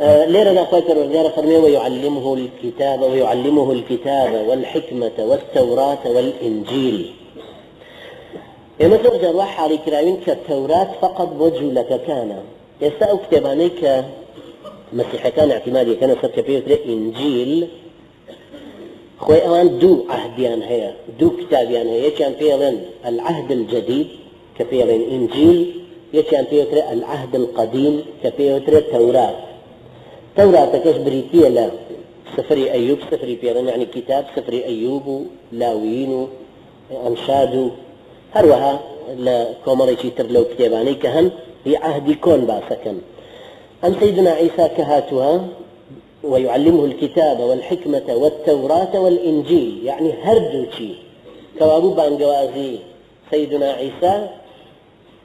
ليرة أخوي الرجال فرمي ويعلمه الكتاب والحكمة والتوراة والإنجيل. مثل جروح حالي كراوين كالتوراة فقط وجه لك كان يستأو كتابانيك مسيحي كان اعتمادي كان سبك بيوتر إنجيل خوي أوان دو عهديان هي دو كتابيان هي كان بيلن العهد الجديد كبيلن إنجيل يكان بيوتر العهد القديم كبيوتر التوراة. توراة كش بريتية لا سفري أيوب سفري بيلن يعني كتاب سفري أيوب لاوين أنشاد هروها لكومريشي ترلو كتاباني كهن في عهد كون باسكن. أم سيدنا عيسى كهاتها ويعلمه الكتاب والحكمة والتوراة والإنجيل يعني هردوشي كوابو بانجوازي سيدنا عيسى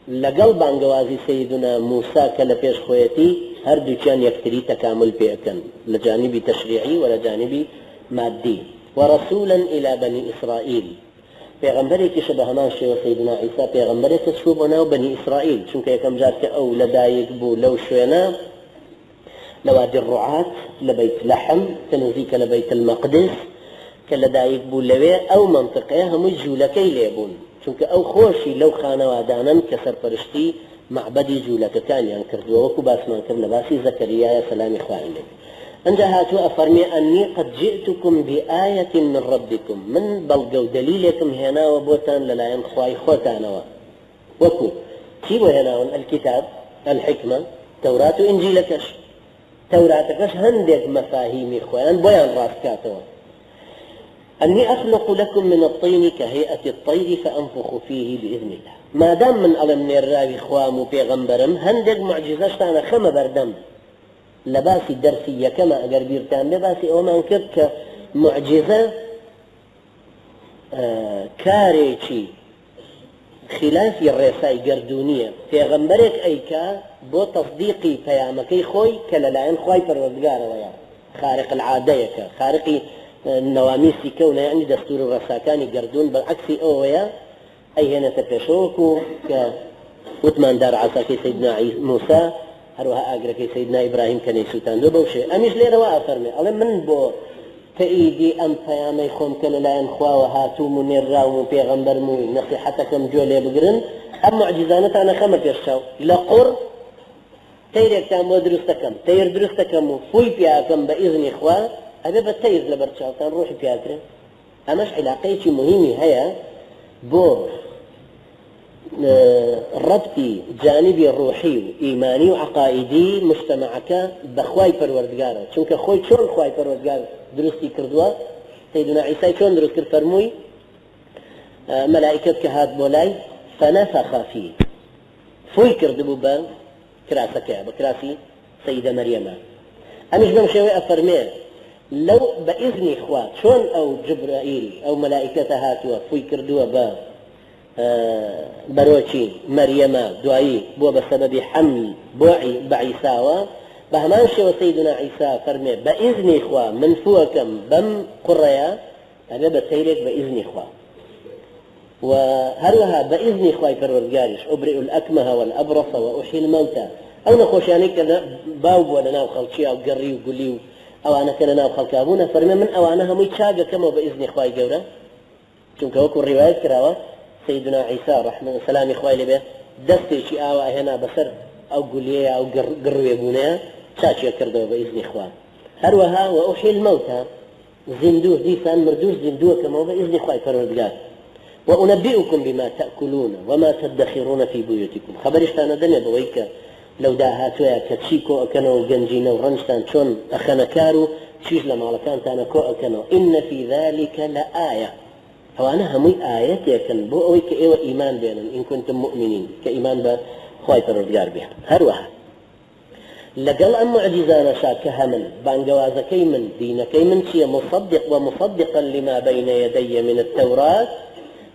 لقل بانجوازي سيدنا موسى كالبيش خويتي هردوشيان يكتري تكامل بيئكن لجانب تشريعي ولجانب مادي ورسولا إلى بني إسرائيل. پیغمبری که شبه همان شیوه سیدنا عیسی پیغمبری که شو بناو بني إسرائيل چونکه یکم جار که او لدایک بو لو شوینا لوادي الرعاة لبيت لحم تنزيك لبيت المقدس كلدايك بو لوي او منطقه هم جولكي ليبون چونکه او خوشي لو خانوادانا كسر فرشتي معبدي جولك كان ينكردوا وكو باسمان كر لباسي زكريا سلام خوائلك انجهاتو افرمي اني قد جئتكم بآية من ربكم من بلغو دليلكم هنا وبوتان للاين خواي خوتانوا وكو كيبو هنا الكتاب الحكمة توراة انجيلكش توراتكش هندك مفاهيمي خوان بيان راسكاتوا أني أخلق لكم من الطين كهيئة الطير فأنفخ فيه بإذن الله. ما دام من ألم الراوي خوام بيغمبرم هندك معجزة أنا خم بردم لباسي درسية كما أقر بيرتان لباسي وما انكرت معجزة كاريشي خلاف الرسائل قردونية بيغمبرك أيكا بو تصديقي بيامكي خوي كللاين خوي پروردگار ويا خارق العادة خارق النواميسي كونه يعني دستور الرساكاني قردون بالعكس اويا اي هنا تبشوكو وثمان دار عساكي سيدنا موسى هروها اقركي سيدنا ابراهيم كان يسوتان دو بوشي اميش ليرا وافرمي الله من بو تأيدي أم بيامي خوم كللاين خوا وهاتو منير راو بيغمبر موي نصيحتكم جولي بقرن أم معجزانة أنا خمر يشتاو لقر تيرك تام ودرستكم تير درستكم فوي بياكم بإذن إخوة أبي بتير لبرشاو كان روحي بياترين أماش علاقيتي مهمة هيا بو ربطي جانبي الروحي وإيماني وعقائدي مجتمعك بخواي پروردگاره چونك خوي چون خواي پروردگار درستي كردوا سيدنا عيسى چون درست كرد فرموي ملائكة كهات بولاي فنفخ فيه فوي كردبو با كراسك بكراسي سيدة مريم أمش بمشي أفرمي لو بإذن إخوات شون أو جبرائيل أو ملائكة هاتوا فوي كردوا با بروچی مريم دعائي بو بسبب حمل بوعي بعيسى بهمان شو سيدنا عيسى فرمي بإذن إخوة من فوكم بم قرية هذا بتيرك بإذن إخوة وهروها بإذن إخوة فرورجارش أبرئ الأكمه والأبرص وأحيي الموتى أو نخوش يعني كذا باوب ولا ناو خلشي أو قري وقليو أو أنا كنا ناو خلكابونا فرمي من أو أنا هم يتشاقى كما بإذن إخوة جورا چونك هوكو الرواية كراوة سيدنا عيسى رحمه السلام إخوائي به دستي شي آوى هنا بسر أو قليه أو قروي بونا شاشي كردوا بإذن إخوان هروها وأحيي الموتى زندوه ديسان مردوش زندوه كما بإذن إخوائي فرودقار وأنبئكم بما تأكلون وما تدخرون في بيوتكم خبرشتان دنيا بويك لو داهاتويا كتشيكو أكنو جنجينا ورنشتان شون أخنا كارو شيش لما لكان تانكو أكنو إن في ذلك لآية هو أنا همي آيات يكن بو أوي كإيوة إيمان بينهم إن كنتم مؤمنين كإيمان بخواي فرودقار بها هروها لقل أن معجزانا شاكها من بانقوازكي من دينكي من شيء مصدق ومصدقا لما بين يدي من التوراة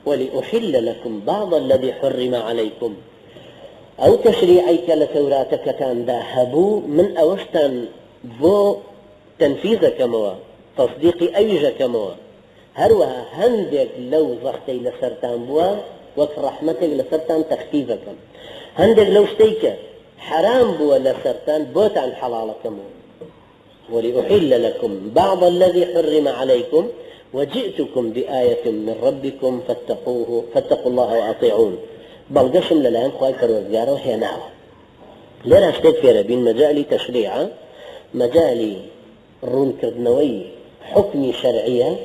ولأحل لكم بعض الذي حرم عليكم أو تشريعيك لتوراتك كان ذهبوا من أوشتان بو تنفيذك موا تصديق أيجك موا هروها هندك لو زختي لسرتان بوا وك رحمتك لسرتان تخفيفك هندك لو شتيك حرام بو لسرتان بوتان حلالكم ولأحل لكم بعض الذي حرم عليكم وجئتكم بآية من ربكم فاتقوا الله وأطيعون بلغشم للان خواهي پروردگار وحيناوه لرا اشتاك في ربين مجالي تشريعا مجالي رون كردنوي حكمي شرعية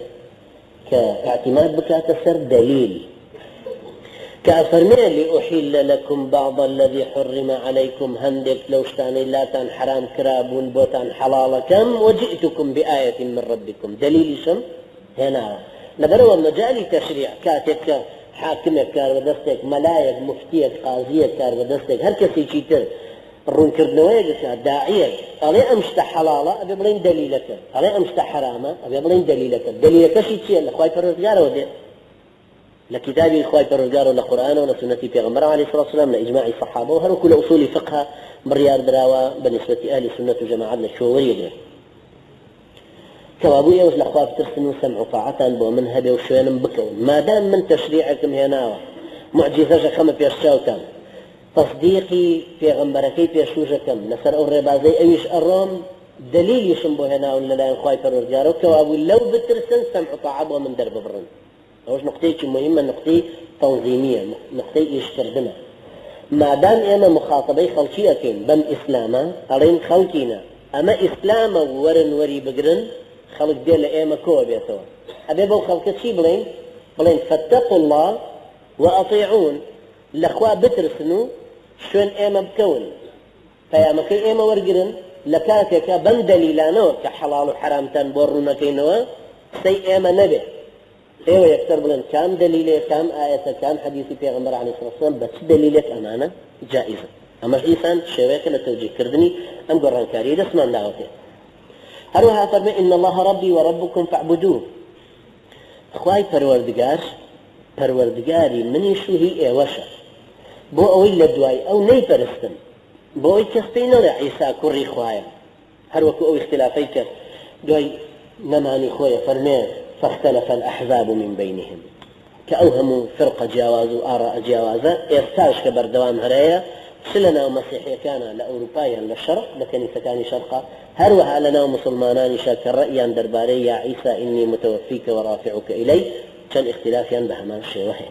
كاعتماد بكات سر دليل كأفرمي لأحل لكم بعض الذي حرم عليكم هندك لو شتاني لا تان حرام كرابون بوتان حلالكم وجئتكم بآية من ربكم دليل شم هنا لبروا مجالي تشريع كاتك حاكمك كار ودستك ملايك مفتيك قاضيك كار ودستك هر كسي چيتر رون كردنويك داعيك علي امشت حلاله ابي بلين دليلك علي امشت حرامه ابي بلين دليلك شي تشي اخوي فرزقار ودي لكتابي اخوي فرزقار ولا قران ولا سنه پیغمبر عليه الصلاه والسلام لاجماع الصحابه وهر كل اصول فقه بريار دراوا بالنسبه اهل السنه وجماعتنا الشوريه كوابوية وش الأخوات ترسلوا سمعوا طاعة بومن هبي وشوين بكوا ما دام من تشريعكم هنا معجزة خم في الشوتان تصديقي في غمبركي في شوجكم نسر أو الربازي أيش الروم دليل يشنبو هنا ولا لا يخاي فرجارو كوابو لو بترسل سمعوا طاعة بومن درب برن هوش نقطة مهمة نقطة تنظيمية نقطة يشتردنا ما دام أنا مخاطبي خلقية بم إسلاما أرين خلقينا أما إسلاما ورن وري بقرن خلق ديال لأيما كوة بيتوا أبي بو خلق شي بلين فاتقوا الله وأطيعون الأخوة بترسنوا شون أيما بكون فيا مكي أيما ورقرن لكاتك بندلي لانو كحلال وحرام تنبورنا كينوا سي أيما نبي ايوه يكتر بلين كام دليل كام آية كام حديثي في غمبر عليه الصلاة والسلام بس دليلك أمانة جائزة أما إنسان شويك لتوجيه كردني أم قران كاري دسمان دعوته هروها فرمي إن الله ربي وربكم فاعبدوه أخواي پروردگاري مني شو هي وشا بو أوي لدواي أو ني پرستن بو أوي كسبين عيسى كوري خوايا هروكو أوي اختلافيك دواي نماني خوايا فرمي فاختلف الأحزاب من بينهم كأوهم فرقة جواز وآراء جوازة إرساش كبردوان هرايا سلنا ومسيحية كان لأوروبايا للشرق لكنيسة كان شرقا هروها لنا ومسلمانان شاكر رأيان درباري يا عيسى إني متوفيك ورافعك إلي كان اختلافيا بهمان الشيء وحي